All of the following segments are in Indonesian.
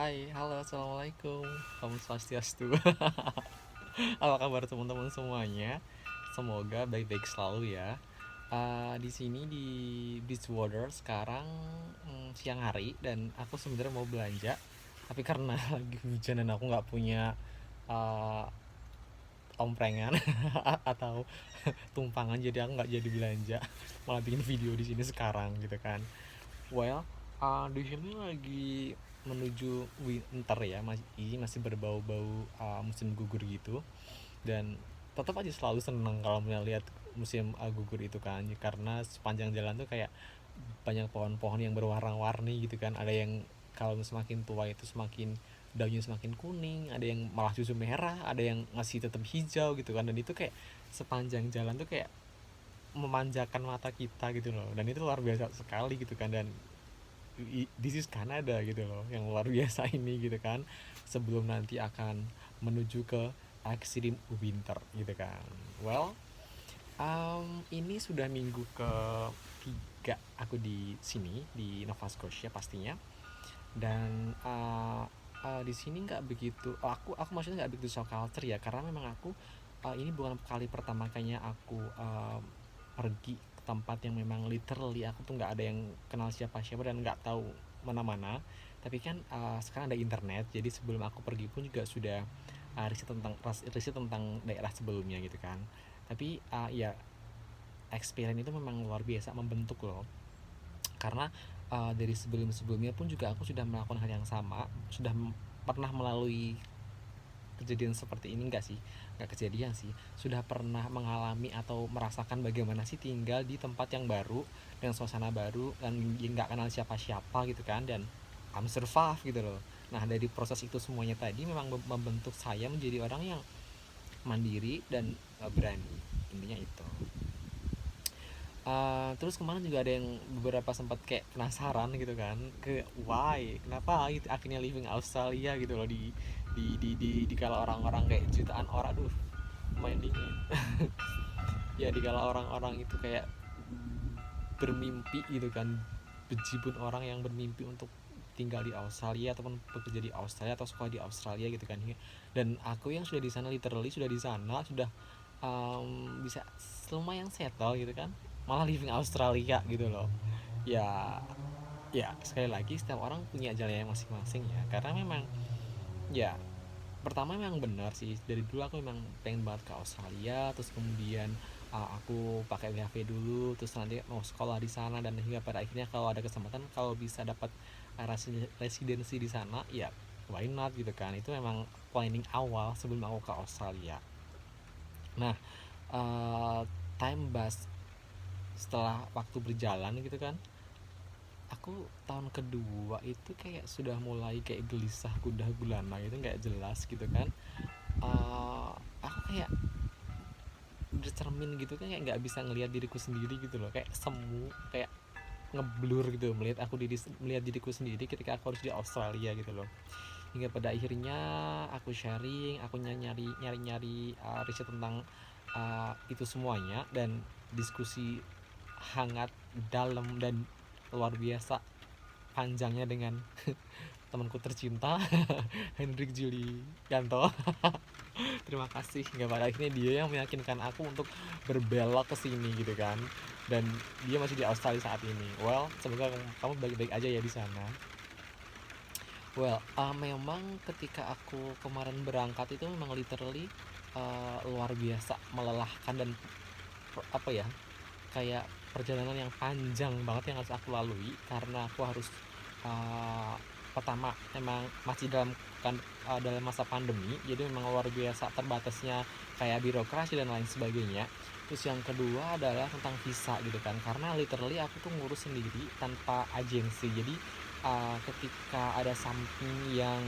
Hai, halo, assalamualaikum. Om Swastiastu. Apa kabar teman-teman semuanya? Semoga baik-baik selalu ya. Di sini di Beachwater sekarang siang hari dan aku sebenarnya mau belanja, tapi karena lagi hujan dan aku nggak punya uh, omprengan atau tumpangan, jadi aku nggak jadi belanja. Malah bikin video di sini sekarang gitu kan. Well, di sini lagi menuju winter ya, masih berbau-bau musim gugur gitu, dan tetap aja selalu seneng kalau melihat musim gugur itu kan, karena sepanjang jalan tuh kayak banyak pohon-pohon yang berwarna-warni gitu kan. Ada yang kalau semakin tua itu semakin daunnya semakin kuning, ada yang malah justru merah, ada yang masih tetap hijau gitu kan, dan itu kayak sepanjang jalan tuh kayak memanjakan mata kita gitu loh, dan itu luar biasa sekali gitu kan. Dan this is Canada gitu loh, yang luar biasa ini gitu kan, sebelum nanti akan menuju ke extreme winter gitu kan. Well, ini sudah minggu ke tiga aku di sini di Nova Scotia pastinya. Dan di sini nggak begitu, aku maksudnya nggak begitu shock culture ya, karena memang aku ini bukan kali pertama kayaknya aku pergi ke tempat yang memang literally aku tuh nggak ada yang kenal siapa-siapa dan nggak tahu mana-mana. Tapi kan sekarang ada internet, jadi sebelum aku pergi pun juga sudah riset tentang daerah sebelumnya gitu kan. Tapi ya, experience itu memang luar biasa membentuk loh, karena dari sebelum-sebelumnya pun juga aku sudah melakukan hal yang sama, sudah pernah melalui kejadian seperti ini. Enggak sih, enggak kejadian sih, sudah pernah mengalami atau merasakan bagaimana sih tinggal di tempat yang baru dengan suasana baru dan nggak kenal siapa-siapa gitu kan, dan I'm survive gitu loh. Nah, dari proses itu semuanya tadi memang membentuk saya menjadi orang yang mandiri dan berani, intinya itu. Terus kemarin juga ada yang beberapa sempat kayak penasaran gitu kan, ke why kenapa gitu, akhirnya living Australia gitu loh, di kala orang-orang kayak jutaan orang, aduh main dingin. Ya, di kala orang-orang itu kayak bermimpi gitu kan, bejibun orang yang bermimpi untuk tinggal di Australia ataupun bekerja di Australia atau sekolah di Australia gitu kan. Dan aku yang sudah di sana, literally sudah di sana, sudah bisa lumayan settle gitu kan, malah living Australia gitu loh. Ya, ya sekali lagi setiap orang punya jalannya masing-masing ya, karena memang ya, pertama memang benar sih, dari dulu aku memang pengen banget ke Australia. Terus kemudian aku pakai WHV dulu, terus nanti mau sekolah di sana, dan hingga pada akhirnya kalau ada kesempatan, kalau bisa dapat residensi di sana, ya why not gitu kan. Itu memang planning awal sebelum aku ke Australia. Nah, uh, time bus setelah waktu berjalan gitu kan, aku tahun kedua itu kayak sudah mulai kayak gelisah, gundah gulana gitu, nggak jelas gitu kan. Aku kayak bercermin gitu kan, kayak nggak bisa ngelihat diriku sendiri gitu loh, kayak semu, kayak ngeblur gitu melihat diriku sendiri ketika aku harus di Australia gitu loh. Hingga pada akhirnya aku sharing, aku nyari riset tentang itu semuanya, dan diskusi hangat, dalam, dan luar biasa panjangnya dengan temanku tercinta Hendrik Julianto. Terima kasih, nggak, pada akhirnya dia yang meyakinkan aku untuk berbelok ke sini gitu kan, dan dia masih di Australia saat ini. Well, semoga kamu baik-baik aja ya di sana. Well, memang ketika aku kemarin berangkat itu memang literally luar biasa melelahkan, dan apa ya, kayak perjalanan yang panjang banget yang harus aku lalui, karena aku harus uh, pertama memang masih dalam masa pandemi, jadi memang luar biasa terbatasnya kayak birokrasi dan lain sebagainya. Terus yang kedua adalah tentang visa gitu kan, karena literally aku tuh ngurus sendiri tanpa agensi. Jadi ketika ada something yang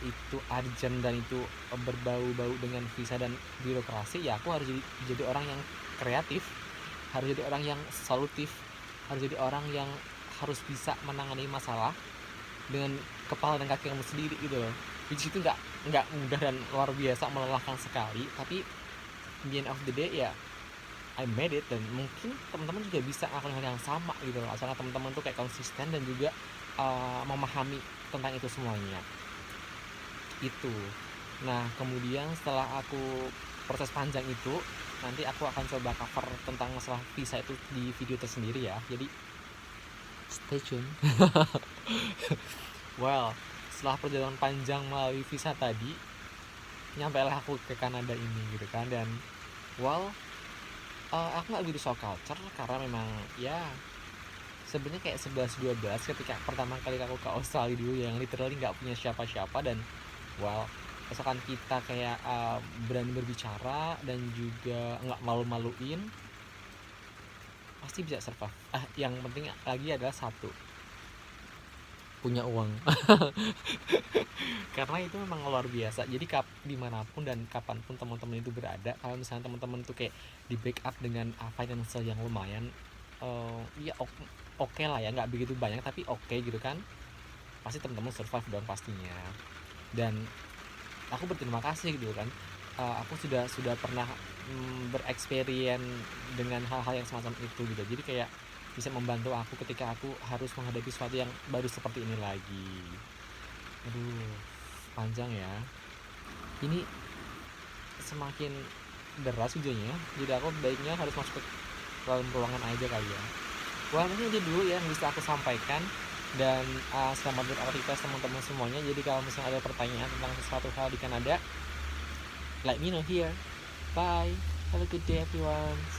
itu urgent dan itu berbau-bau dengan visa dan birokrasi, ya aku harus jadi orang yang kreatif, harus jadi orang yang solutif, harus jadi orang yang harus bisa menangani masalah dengan kepala dan kaki kamu sendiri gitu loh. Which itu nggak mudah dan luar biasa melelahkan sekali, tapi in the end of the day ya, I made it. Dan mungkin teman-teman juga bisa melakukan hal yang sama gitu loh, asalkan teman-teman tuh kayak konsisten dan juga memahami tentang itu semuanya itu. Nah kemudian setelah aku proses panjang itu, nanti aku akan coba cover tentang masalah visa itu di video tersendiri ya, jadi stay tune. Well, setelah perjalanan panjang melalui visa tadi, nyampailah aku ke Kanada ini gitu kan. Dan aku nggak begitu soal culture karena memang ya sebenarnya kayak 11-12 ketika pertama kali aku ke Australia dulu yang literally nggak punya siapa-siapa. Dan asalkan kita kayak berani berbicara dan juga nggak malu-maluin, pasti bisa survive. Yang penting lagi adalah satu, punya uang. Karena itu memang luar biasa. Jadi dimanapun dan kapanpun teman-teman itu berada, kalau misalnya teman-teman itu kayak di backup dengan financial yang lumayan, ya oke lah ya, nggak begitu banyak tapi oke gitu kan, pasti teman-teman survive dong pastinya. Dan aku berterima kasih gitu kan, aku sudah pernah bereksperience dengan hal-hal yang semacam itu gitu. Jadi kayak bisa membantu aku ketika aku harus menghadapi sesuatu yang baru seperti ini lagi. Aduh, panjang ya. Ini semakin deras hujannya, jadi aku baiknya harus masuk ke dalam ruangan aja kali ya. Wah, mungkin itu dulu ya yang bisa aku sampaikan. Dan selamat beraktivitas teman-teman semuanya. Jadi kalau misalnya ada pertanyaan tentang sesuatu hal di Kanada, let me know here. Bye, have a good day everyone.